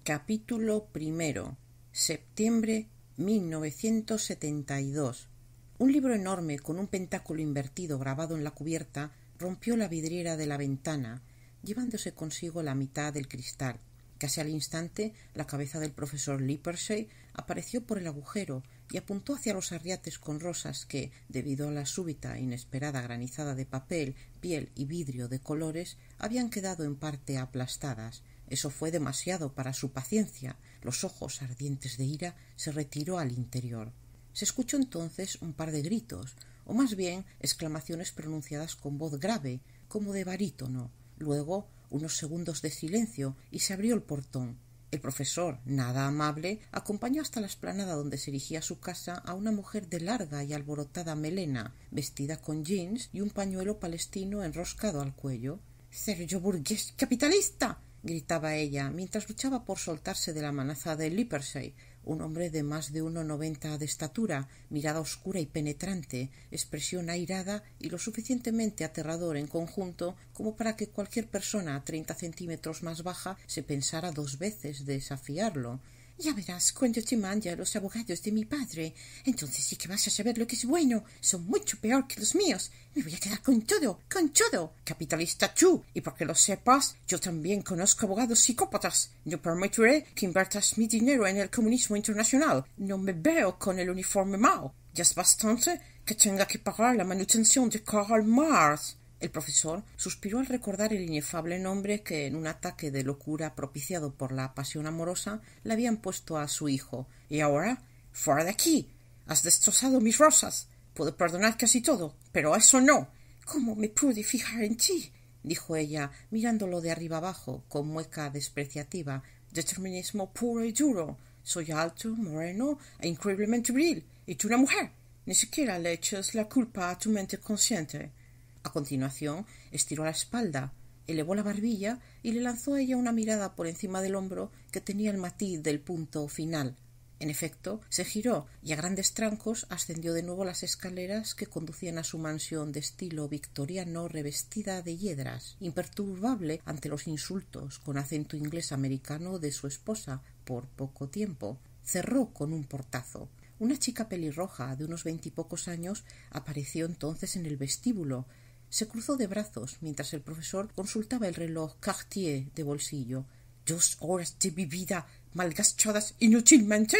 Capítulo primero. Septiembre 1972. Un libro enorme con un pentáculo invertido grabado en la cubierta rompió la vidriera de la ventana, llevándose consigo la mitad del cristal. Casi al instante, la cabeza del profesor Lippershey apareció por el agujero y apuntó hacia los arriates con rosas que, debido a la súbita e inesperada granizada de papel, piel y vidrio de colores, habían quedado en parte aplastadas. Eso fue demasiado para su paciencia. Los ojos ardientes de ira se retiró al interior. Se escuchó entonces un par de gritos, o más bien exclamaciones pronunciadas con voz grave, como de barítono. Luego unos segundos de silencio y se abrió el portón. El profesor, nada amable, acompañó hasta la explanada donde se erigía su casa a una mujer de larga y alborotada melena, vestida con jeans y un pañuelo palestino enroscado al cuello. «¡Sergio burgués capitalista!», gritaba ella, mientras luchaba por soltarse de la manaza de Lippershey, un hombre de más de 1,90 de estatura, mirada oscura y penetrante, expresión airada y lo suficientemente aterrador en conjunto como para que cualquier persona 30 centímetros más baja se pensara dos veces de desafiarlo. «Ya verás cuando te mande a los abogados de mi padre. Entonces sí que vas a saber lo que es bueno. Son mucho peor que los míos. Me voy a quedar con todo, con todo. Capitalista tú. Y para que lo sepas, yo también conozco abogados psicópatas. No permitiré que inviertas mi dinero en el comunismo internacional. No me veo con el uniforme Mao. Ya es bastante que tenga que pagar la manutención de Karl Marx». El profesor suspiró al recordar el inefable nombre que, en un ataque de locura propiciado por la pasión amorosa, le habían puesto a su hijo. «Y ahora, fuera de aquí. Has destrozado mis rosas. Puedo perdonar casi todo, pero eso no». «¿Cómo me pude fijar en ti?», dijo ella, mirándolo de arriba abajo, con mueca despreciativa. «Determinismo puro y duro. Soy alto, moreno e increíblemente viril. Y tú una mujer. Ni siquiera le eches la culpa a tu mente consciente». A continuación, estiró la espalda, elevó la barbilla y le lanzó a ella una mirada por encima del hombro que tenía el matiz del punto final. En efecto, se giró y a grandes trancos ascendió de nuevo las escaleras que conducían a su mansión de estilo victoriano revestida de hiedras, imperturbable ante los insultos con acento inglés-americano de su esposa por poco tiempo. Cerró con un portazo. Una chica pelirroja de unos 20 y pocos años apareció entonces en el vestíbulo. Se cruzó de brazos mientras el profesor consultaba el reloj Cartier de bolsillo. «¿2 horas de mi vida malgastadas inútilmente?»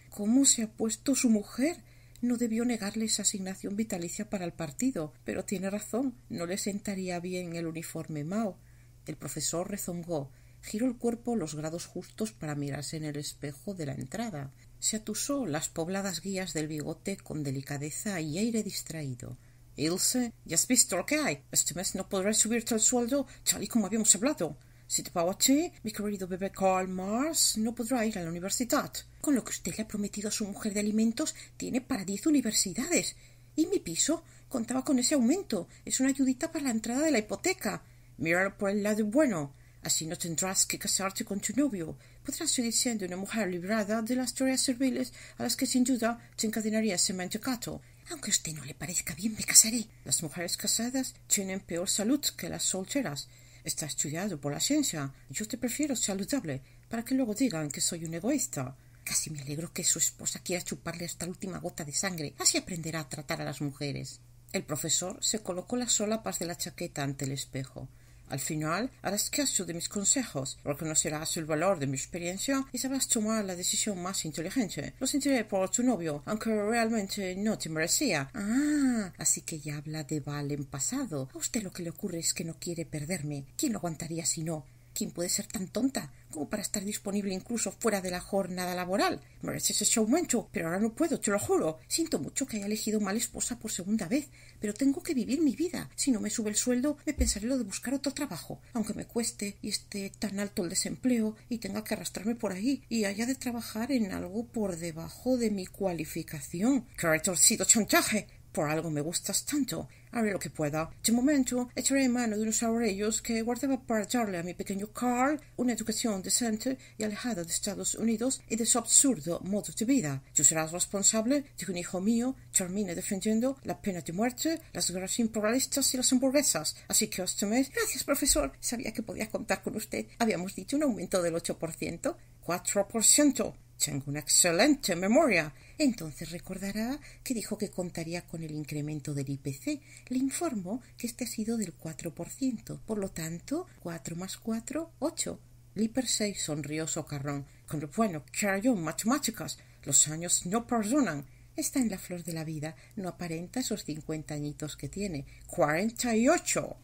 «¿Cómo se ha puesto su mujer? No debió negarle esa asignación vitalicia para el partido, pero tiene razón, no le sentaría bien el uniforme Mao». El profesor rezongó, giró el cuerpo los grados justos para mirarse en el espejo de la entrada. Se atusó las pobladas guías del bigote con delicadeza y aire distraído. «Ilse, ya has visto lo que hay. Este mes no podré subirte el sueldo tal y como habíamos hablado. Si te pago a ti, mi querido bebé Karl Marx no podrá ir a la universidad. Con lo que usted le ha prometido a su mujer de alimentos, tiene para 10 universidades. Y mi piso contaba con ese aumento. Es una ayudita para la entrada de la hipoteca. Míralo por el lado bueno. Así no tendrás que casarte con tu novio. Podrás seguir siendo una mujer librada de las tareas serviles a las que sin duda te encadenaría ese mentecato. Aunque a usted no le parezca bien, me casaré. Las mujeres casadas tienen peor salud que las solteras. Está estudiado por la ciencia. Yo te prefiero saludable, para que luego digan que soy un egoísta. Casi me alegro que su esposa quiera chuparle hasta la última gota de sangre. Así aprenderá a tratar a las mujeres». El profesor se colocó las solapas de la chaqueta ante el espejo. «Al final harás caso de mis consejos, reconocerás el valor de mi experiencia y sabrás tomar la decisión más inteligente. Lo sentiré por tu novio, aunque realmente no te merecía». «Ah, así que ya habla de Val en pasado. A usted lo que le ocurre es que no quiere perderme. ¿Quién lo aguantaría si no? ¿Quién puede ser tan tonta como para estar disponible incluso fuera de la jornada laboral? Mereces ese aumento, pero ahora no puedo, te lo juro. Siento mucho que haya elegido mal esposa por segunda vez, pero tengo que vivir mi vida. Si no me sube el sueldo, me pensaré lo de buscar otro trabajo, aunque me cueste y esté tan alto el desempleo y tenga que arrastrarme por ahí y haya de trabajar en algo por debajo de mi cualificación. ¡Qué retorcido chantaje! Por algo me gustas tanto. Haré lo que pueda. De momento, echaré mano de unos ahorrillos que guardaba para darle a mi pequeño Karl una educación decente y alejada de Estados Unidos y de su absurdo modo de vida. Tú serás responsable de que un hijo mío termine defendiendo la pena de muerte, las guerras imperialistas y las hamburguesas. Así que este mes... Gracias, profesor. Sabía que podía contar con usted. Habíamos dicho un aumento del 8%. 4%. Tengo una excelente memoria. Entonces recordará que dijo que contaría con el incremento del IPC. Le informo que este ha sido del 4%. Por lo tanto, 4 más 4, 8. Livesey sonrió socarrón. Con lo bueno que era yo en matemáticas. Los años no perdonan. Está en la flor de la vida. No aparenta esos 50 añitos que tiene. 48.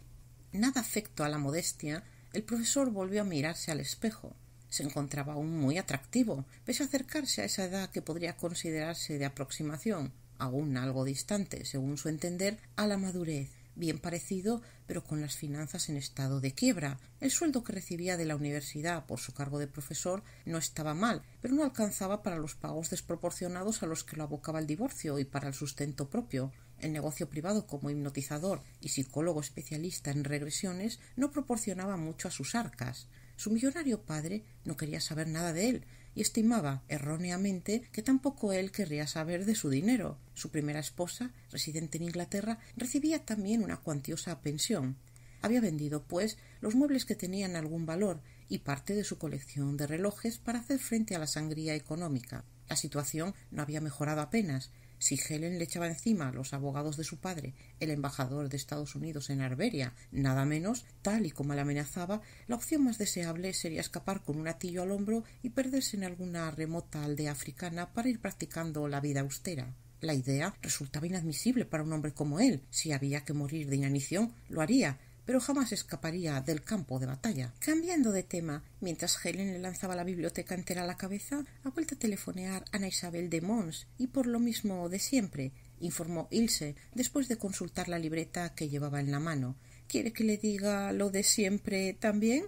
Nada afecto a la modestia, el profesor volvió a mirarse al espejo. Se encontraba aún muy atractivo, pese a acercarse a esa edad que podría considerarse de aproximación, aún algo distante, según su entender, a la madurez, bien parecido, pero con las finanzas en estado de quiebra. El sueldo que recibía de la universidad por su cargo de profesor no estaba mal, pero no alcanzaba para los pagos desproporcionados a los que lo abocaba el divorcio y para el sustento propio. El negocio privado como hipnotizador y psicólogo especialista en regresiones no proporcionaba mucho a sus arcas. Su millonario padre no quería saber nada de él y estimaba erróneamente que tampoco él querría saber de su dinero. Su primera esposa, residente en Inglaterra, recibía también una cuantiosa pensión. Había vendido, pues, los muebles que tenían algún valor y parte de su colección de relojes para hacer frente a la sangría económica. La situación no había mejorado apenas. Si Helen le echaba encima a los abogados de su padre, el embajador de Estados Unidos en Arberia, nada menos, tal y como le amenazaba, la opción más deseable sería escapar con un atillo al hombro y perderse en alguna remota aldea africana para ir practicando la vida austera. La idea resultaba inadmisible para un hombre como él. Si había que morir de inanición, lo haría, pero jamás escaparía del campo de batalla. Cambiando de tema, mientras Helen le lanzaba la biblioteca entera a la cabeza, ha vuelto a telefonear Ana Isabel de Mons, y por lo mismo de siempre, informó Ilse, después de consultar la libreta que llevaba en la mano. ¿Quiere que le diga lo de siempre también?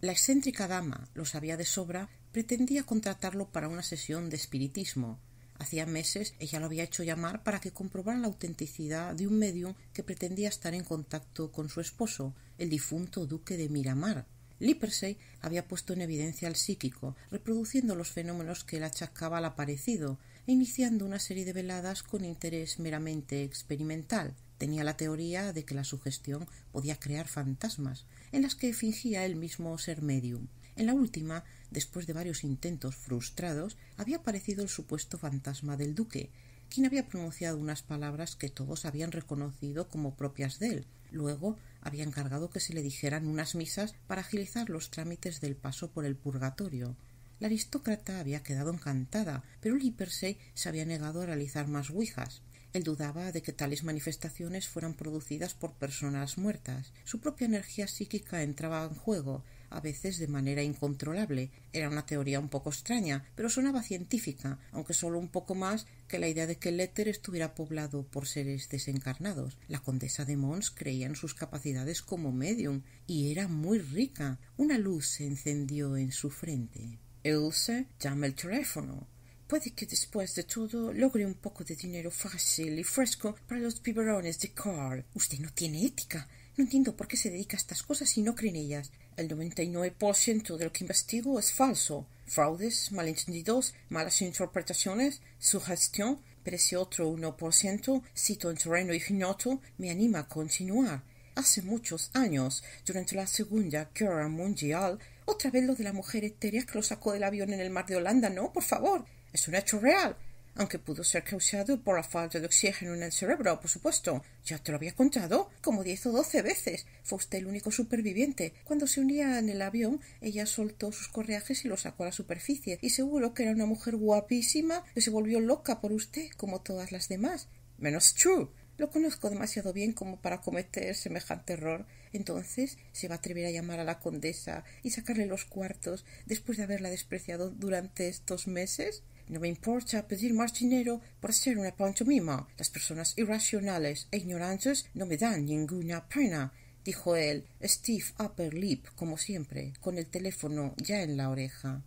La excéntrica dama, lo sabía de sobra, pretendía contratarlo para una sesión de espiritismo. Hacía meses ella lo había hecho llamar para que comprobara la autenticidad de un medium que pretendía estar en contacto con su esposo, el difunto duque de Miramar. Livesey había puesto en evidencia al psíquico, reproduciendo los fenómenos que él achacaba al aparecido e iniciando una serie de veladas con interés meramente experimental. Tenía la teoría de que la sugestión podía crear fantasmas, en las que fingía él mismo ser medium. En la última, después de varios intentos frustrados, había aparecido el supuesto fantasma del duque, quien había pronunciado unas palabras que todos habían reconocido como propias de él. Luego había encargado que se le dijeran unas misas para agilizar los trámites del paso por el purgatorio. La aristócrata había quedado encantada, pero Livesey se había negado a realizar más ouijas. Él dudaba de que tales manifestaciones fueran producidas por personas muertas. Su propia energía psíquica entraba en juego, a veces de manera incontrolable. Era una teoría un poco extraña, pero sonaba científica, aunque solo un poco más que la idea de que el éter estuviera poblado por seres desencarnados. La condesa de Mons creía en sus capacidades como medium, y era muy rica. Una luz se encendió en su frente. Ilse, llama el teléfono. Puede que después de todo logre un poco de dinero fácil y fresco para los biberones de Carl. Usted no tiene ética. No entiendo por qué se dedica a estas cosas y no cree en ellas. El 99% de lo que investigo es falso. Fraudes, malentendidos, malas interpretaciones, sugestión, pero ese otro 1%, cito en terreno ignoto, me anima a continuar. Hace muchos años, durante la Segunda Guerra Mundial, otra vez lo de la mujer etérea que lo sacó del avión en el mar de Holanda, no, por favor. Es un hecho real, aunque pudo ser causado por la falta de oxígeno en el cerebro, por supuesto. Ya te lo había contado, como 10 o 12 veces. Fue usted el único superviviente. Cuando se hundía en el avión, ella soltó sus correajes y los sacó a la superficie. Y seguro que era una mujer guapísima que se volvió loca por usted, como todas las demás. Menos True. Lo conozco demasiado bien como para cometer semejante error. Entonces, ¿se va a atrever a llamar a la condesa y sacarle los cuartos después de haberla despreciado durante estos meses? No me importa pedir más dinero por hacer una pantomima. Las personas irracionales e ignorantes no me dan ninguna pena, dijo él, Steve Upper Lip, como siempre, con el teléfono ya en la oreja.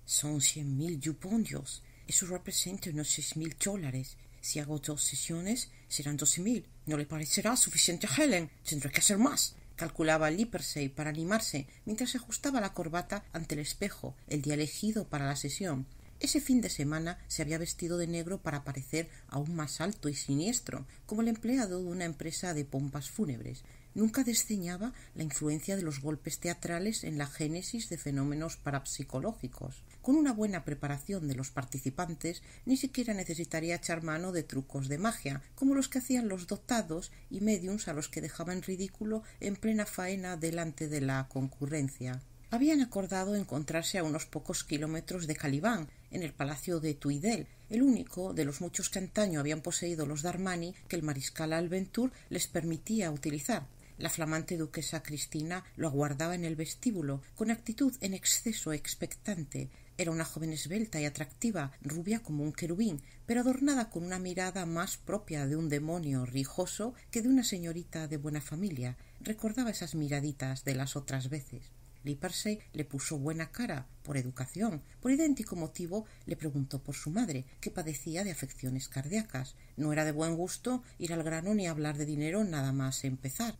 Son 100.000 yupondios. Eso representa unos $6.000. Si hago 2 sesiones, serán 12.000. ¿No le parecerá suficiente a Helen? Tendré que hacer más. Calculaba Livesey para animarse, mientras se ajustaba la corbata ante el espejo, el día elegido para la sesión. Ese fin de semana se había vestido de negro para parecer aún más alto y siniestro, como el empleado de una empresa de pompas fúnebres. Nunca desdeñaba la influencia de los golpes teatrales en la génesis de fenómenos parapsicológicos. Con una buena preparación de los participantes, ni siquiera necesitaría echar mano de trucos de magia, como los que hacían los dotados y médiums a los que dejaba en ridículo en plena faena delante de la concurrencia. Habían acordado encontrarse a unos pocos kilómetros de Calibán, en el palacio de Tuidel, el único de los muchos que antaño habían poseído los Darmani que el mariscal Alventur les permitía utilizar. La flamante duquesa Cristina lo aguardaba en el vestíbulo, con actitud en exceso expectante. Era una joven esbelta y atractiva, rubia como un querubín, pero adornada con una mirada más propia de un demonio rijoso que de una señorita de buena familia. Recordaba esas miraditas de las otras veces. Lippersey le puso buena cara, por educación. Por idéntico motivo le preguntó por su madre, que padecía de afecciones cardíacas. No era de buen gusto ir al grano ni hablar de dinero nada más empezar.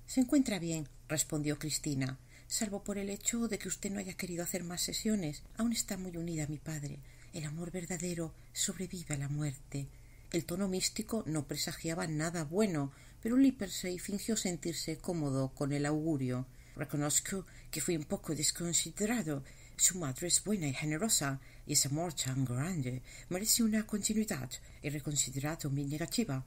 «Se encuentra bien», respondió Cristina, «salvo por el hecho de que usted no haya querido hacer más sesiones. Aún está muy unida a mi padre. El amor verdadero sobrevive a la muerte». El tono místico no presagiaba nada bueno, pero Lippersey fingió sentirse cómodo con el augurio. «Reconozco que fui un poco desconsiderado. Su madre es buena y generosa, y ese amor tan grande merece una continuidad. He reconsiderado mi negativa.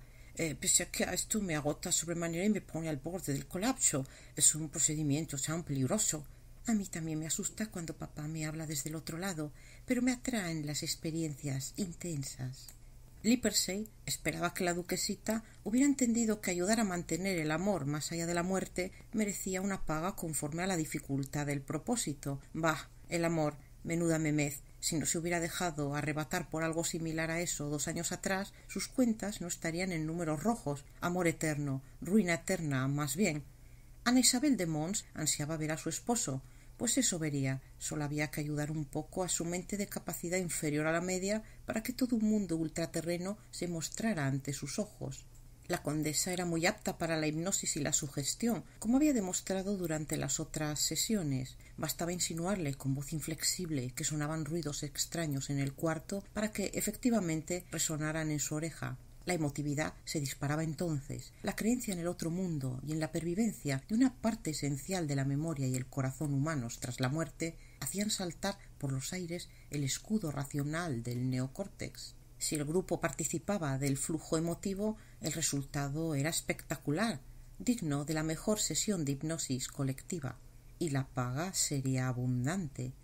Pese a que esto me agota sobremanera y me pone al borde del colapso. Es un procedimiento tan peligroso». «A mí también me asusta cuando papá me habla desde el otro lado, pero me atraen las experiencias intensas». Lippersey esperaba que la duquesita hubiera entendido que ayudar a mantener el amor más allá de la muerte merecía una paga conforme a la dificultad del propósito. Bah, el amor, menuda memez. Si no se hubiera dejado arrebatar por algo similar a eso 2 años atrás, sus cuentas no estarían en números rojos. Amor eterno, ruina eterna, más bien. Ana Isabel de Mons ansiaba ver a su esposo. Pues eso vería. Solo había que ayudar un poco a su mente de capacidad inferior a la media para que todo un mundo ultraterreno se mostrara ante sus ojos. La condesa era muy apta para la hipnosis y la sugestión, como había demostrado durante las otras sesiones. Bastaba insinuarle con voz inflexible que sonaban ruidos extraños en el cuarto para que efectivamente resonaran en su oreja. La emotividad se disparaba entonces. La creencia en el otro mundo y en la pervivencia de una parte esencial de la memoria y el corazón humanos tras la muerte hacían saltar por los aires el escudo racional del neocórtex. Si el grupo participaba del flujo emotivo, el resultado era espectacular, digno de la mejor sesión de hipnosis colectiva, y la paga sería abundante.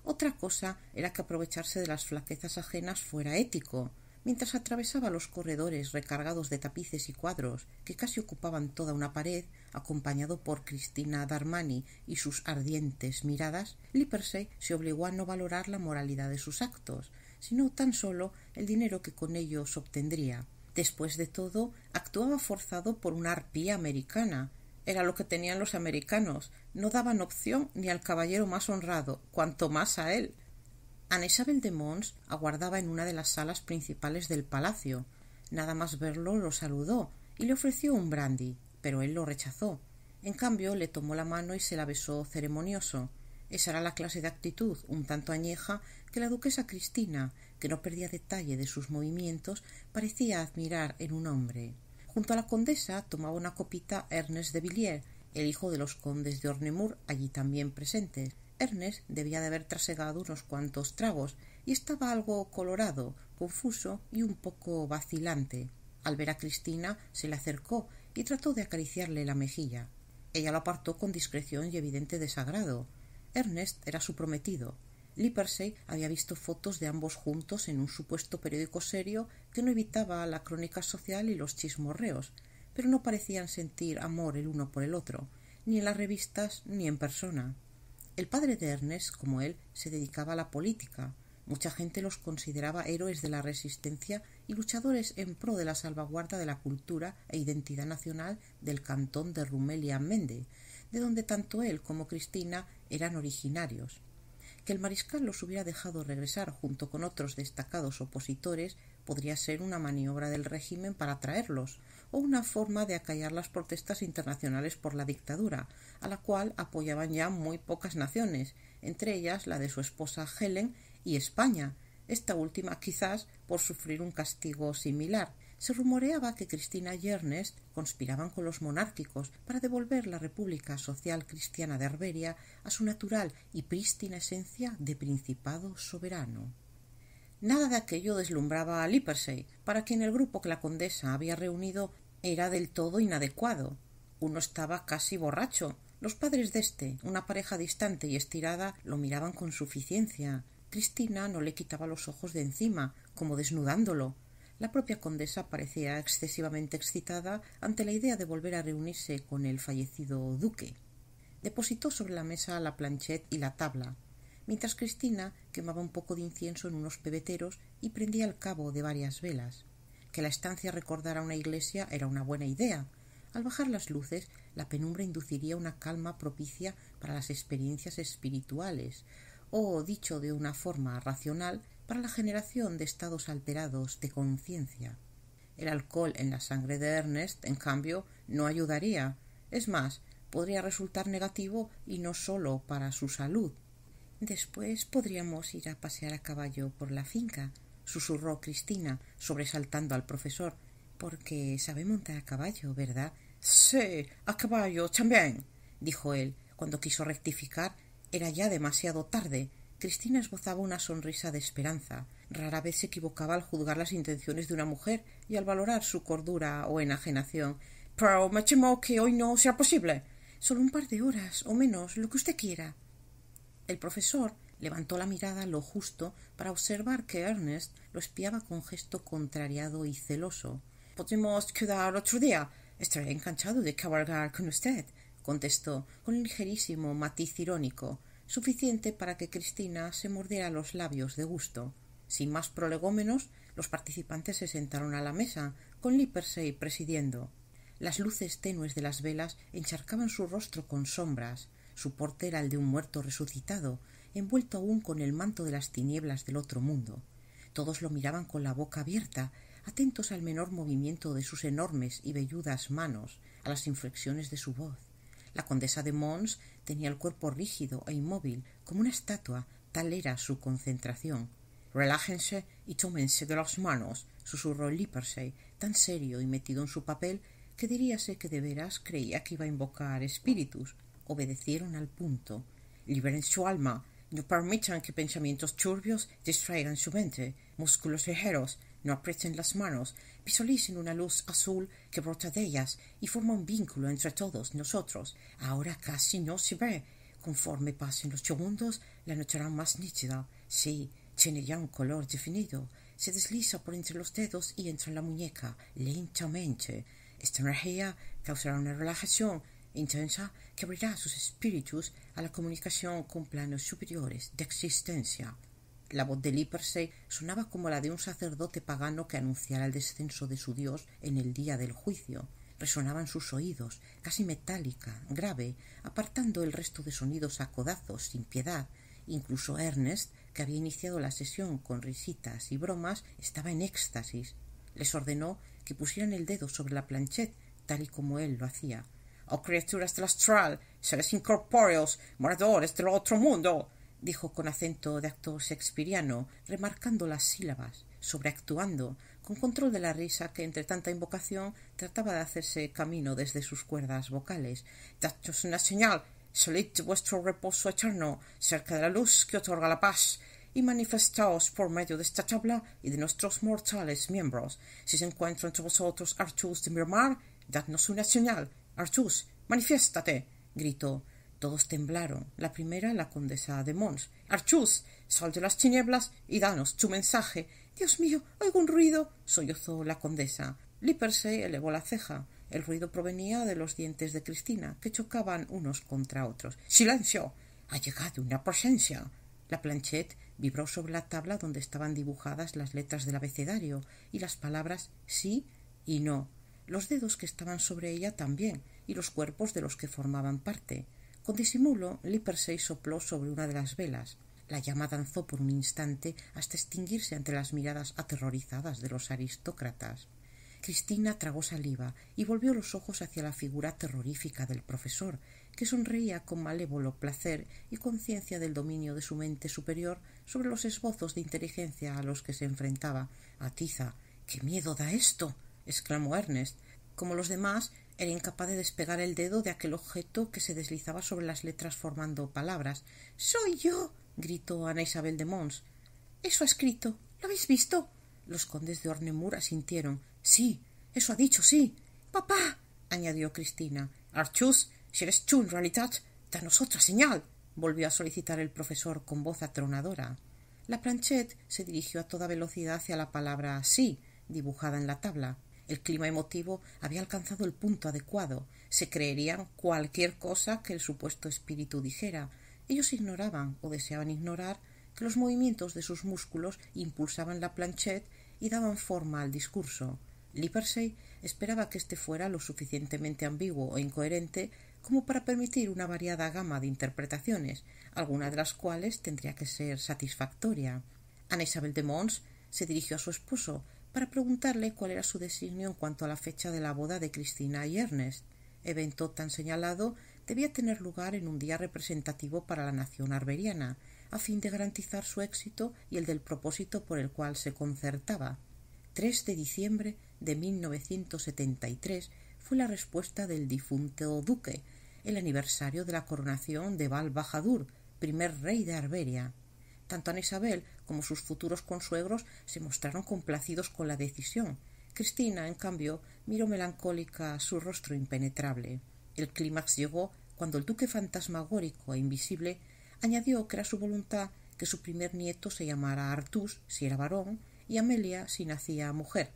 Otra cosa era que aprovecharse de las flaquezas ajenas fuera ético. Mientras atravesaba los corredores recargados de tapices y cuadros que casi ocupaban toda una pared, acompañado por Cristina Darmani y sus ardientes miradas, Lippersey se obligó a no valorar la moralidad de sus actos, sino tan solo el dinero que con ellos obtendría. Después de todo, actuaba forzado por una arpía americana. Era lo que tenían los americanos. No daban opción ni al caballero más honrado, cuanto más a él. Ana Isabel de Mons aguardaba en una de las salas principales del palacio. Nada más verlo lo saludó y le ofreció un brandy, pero él lo rechazó. En cambio, le tomó la mano y se la besó ceremonioso. Esa era la clase de actitud, un tanto añeja, que la duquesa Cristina, que no perdía detalle de sus movimientos, parecía admirar en un hombre. Junto a la condesa tomaba una copita Ernest de Villiers, el hijo de los condes de Ornemour, allí también presentes. Ernest debía de haber trasegado unos cuantos tragos y estaba algo colorado, confuso y un poco vacilante. Al ver a Cristina se le acercó y trató de acariciarle la mejilla. Ella lo apartó con discreción y evidente desagrado. Ernest era su prometido. Lippersey había visto fotos de ambos juntos en un supuesto periódico serio que no evitaba la crónica social y los chismorreos, pero no parecían sentir amor el uno por el otro, ni en las revistas ni en persona. El padre de Ernest, como él, se dedicaba a la política. Mucha gente los consideraba héroes de la resistencia y luchadores en pro de la salvaguarda de la cultura e identidad nacional del cantón de Rumelia-Mende, de donde tanto él como Cristina eran originarios. Que el mariscal los hubiera dejado regresar junto con otros destacados opositores podría ser una maniobra del régimen para atraerlos, o una forma de acallar las protestas internacionales por la dictadura, a la cual apoyaban ya muy pocas naciones, entre ellas la de su esposa Helen y España, esta última quizás por sufrir un castigo similar. Se rumoreaba que Cristina y Ernest conspiraban con los monárquicos para devolver la República Social Cristiana de Arberia a su natural y prístina esencia de principado soberano. Nada de aquello deslumbraba a Lippersey, para quien el grupo que la condesa había reunido era del todo inadecuado. Uno estaba casi borracho. Los padres de éste, una pareja distante y estirada, lo miraban con suficiencia. Cristina no le quitaba los ojos de encima, como desnudándolo. La propia condesa parecía excesivamente excitada ante la idea de volver a reunirse con el fallecido duque. Depositó sobre la mesa la planchette y la tabla, mientras Cristina quemaba un poco de incienso en unos pebeteros y prendía el cabo de varias velas. Que la estancia recordara una iglesia era una buena idea. Al bajar las luces, la penumbra induciría una calma propicia para las experiencias espirituales, o, dicho de una forma racional, para la generación de estados alterados de conciencia. El alcohol en la sangre de Ernest, en cambio, no ayudaría. Es más, podría resultar negativo y no sólo para su salud. Después podríamos ir a pasear a caballo por la finca, susurró Cristina, sobresaltando al profesor, porque sabe montar a caballo, ¿verdad? Sí, a caballo también, dijo él. Cuando quiso rectificar, era ya demasiado tarde. Cristina esbozaba una sonrisa de esperanza. Rara vez se equivocaba al juzgar las intenciones de una mujer y al valorar su cordura o enajenación. Pero me temo que hoy no será posible. Solo un par de horas, o menos, lo que usted quiera. El profesor levantó la mirada lo justo para observar que Ernest lo espiaba con gesto contrariado y celoso. Podemos quedar otro día. Estaré encantado de cabalgar con usted, contestó con un ligerísimo matiz irónico, suficiente para que Cristina se mordiera los labios de gusto. Sin más prolegómenos, los participantes se sentaron a la mesa, con Lippersey presidiendo. Las luces tenues de las velas encharcaban su rostro con sombras. Su porte era el de un muerto resucitado, envuelto aún con el manto de las tinieblas del otro mundo. Todos lo miraban con la boca abierta, atentos al menor movimiento de sus enormes y velludas manos, a las inflexiones de su voz. La condesa de Mons tenía el cuerpo rígido e inmóvil, como una estatua, tal era su concentración. «Relájense y tómense de las manos», susurró Lippersey, tan serio y metido en su papel que diríase que de veras creía que iba a invocar espíritus. Obedecieron al punto. Liberen su alma. No permitan que pensamientos turbios distraigan su mente. Músculos ligeros. No aprieten las manos. Visualicen una luz azul que brota de ellas y forma un vínculo entre todos nosotros. Ahora casi no se ve. Conforme pasen los segundos, la notarán más nítida. Sí, tiene ya un color definido. Se desliza por entre los dedos y entre la muñeca, lentamente. Esta energía causará una relajación intensa que abrirá sus espíritus a la comunicación con planos superiores de existencia. La voz de Lippersey sonaba como la de un sacerdote pagano que anunciara el descenso de su Dios en el día del juicio. Resonaba en sus oídos, casi metálica, grave, apartando el resto de sonidos a codazos, sin piedad. Incluso Ernest, que había iniciado la sesión con risitas y bromas, estaba en éxtasis. Les ordenó que pusieran el dedo sobre la planchette, tal y como él lo hacía. «Oh criaturas del astral, seres incorpóreos, moradores del otro mundo», dijo con acento de actor shakespeariano, remarcando las sílabas, sobreactuando, con control de la risa que entre tanta invocación trataba de hacerse camino desde sus cuerdas vocales. «Daos una señal, salid de vuestro reposo eterno, cerca de la luz que otorga la paz, y manifestaos por medio de esta tabla y de nuestros mortales miembros. Si se encuentra entre vosotros Artús de Miramar, dadnos una señal. Artús, manifiéstate», gritó. Todos temblaron. La primera, la condesa de Mons. «Artús, sal de las tinieblas y danos tu mensaje». «Dios mío, oigo un ruido», sollozó la condesa. Lippersey elevó la ceja. El ruido provenía de los dientes de Cristina, que chocaban unos contra otros. «¡Silencio! Ha llegado una presencia». La planchette vibró sobre la tabla donde estaban dibujadas las letras del abecedario y las palabras sí y no. Los dedos que estaban sobre ella también, y los cuerpos de los que formaban parte. Con disimulo, Lippersey sopló sobre una de las velas. La llama danzó por un instante hasta extinguirse ante las miradas aterrorizadas de los aristócratas. Cristina tragó saliva y volvió los ojos hacia la figura terrorífica del profesor, que sonreía con malévolo placer y conciencia del dominio de su mente superior sobre los esbozos de inteligencia a los que se enfrentaba. —Atiza, qué miedo da esto —exclamó Ernest. Como los demás, era incapaz de despegar el dedo de aquel objeto que se deslizaba sobre las letras formando palabras. —¡Soy yo! —gritó Ana Isabel de Mons. —Eso ha escrito. ¿Lo habéis visto? Los condes de Ornemour asintieron. —Sí, eso ha dicho, sí. —Papá —añadió Cristina—. —Archus, si eres tú en realidad, danos otra señal —volvió a solicitar el profesor con voz atronadora. La Planchet se dirigió a toda velocidad hacia la palabra sí, dibujada en la tabla. El clima emotivo había alcanzado el punto adecuado. Se creerían cualquier cosa que el supuesto espíritu dijera. Ellos ignoraban, o deseaban ignorar, que los movimientos de sus músculos impulsaban la Planchet y daban forma al discurso. Livesey esperaba que éste fuera lo suficientemente ambiguo e incoherente como para permitir una variada gama de interpretaciones, alguna de las cuales tendría que ser satisfactoria. Ana Isabel de Mons se dirigió a su esposo para preguntarle cuál era su designio en cuanto a la fecha de la boda de Cristina y Ernest. Evento tan señalado debía tener lugar en un día representativo para la nación arberiana, a fin de garantizar su éxito y el del propósito por el cual se concertaba. 3 de diciembre de 1973 fue la respuesta del difunto duque, el aniversario de la coronación de Val-Bahadur, primer rey de Arberia. Tanto Ana Isabel como sus futuros consuegros se mostraron complacidos con la decisión. Cristina, en cambio, miró melancólica su rostro impenetrable. El clímax llegó cuando el duque fantasmagórico e invisible añadió que era su voluntad que su primer nieto se llamara Artús, si era varón, y Amelia, si nacía mujer.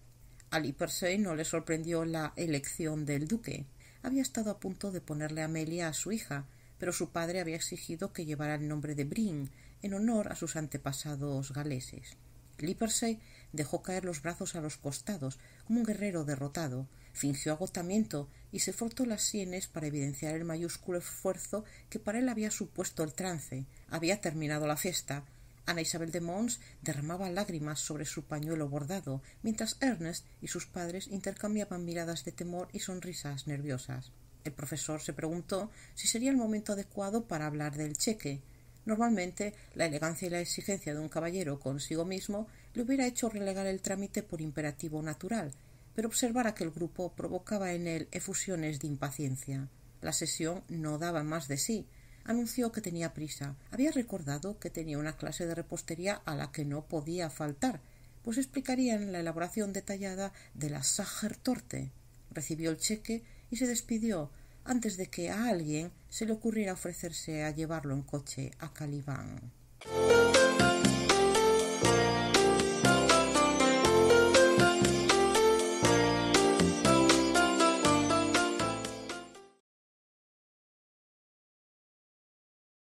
A Livesey no le sorprendió la elección del duque. Había estado a punto de ponerle Amelia a su hija, pero su padre había exigido que llevara el nombre de Bryn, en honor a sus antepasados galeses. Livesey dejó caer los brazos a los costados, como un guerrero derrotado, fingió agotamiento y se frotó las sienes para evidenciar el mayúsculo esfuerzo que para él había supuesto el trance. Había terminado la fiesta. Ana Isabel de Mons derramaba lágrimas sobre su pañuelo bordado, mientras Ernest y sus padres intercambiaban miradas de temor y sonrisas nerviosas. El profesor se preguntó si sería el momento adecuado para hablar del cheque. Normalmente, la elegancia y la exigencia de un caballero consigo mismo le hubiera hecho relegar el trámite por imperativo natural, pero observar aquel grupo provocaba en él efusiones de impaciencia. La sesión no daba más de sí. Anunció que tenía prisa. Había recordado que tenía una clase de repostería a la que no podía faltar, pues explicarían la elaboración detallada de la Sachertorte. Recibió el cheque y se despidió antes de que a alguien se le ocurriera ofrecerse a llevarlo en coche a Caliban.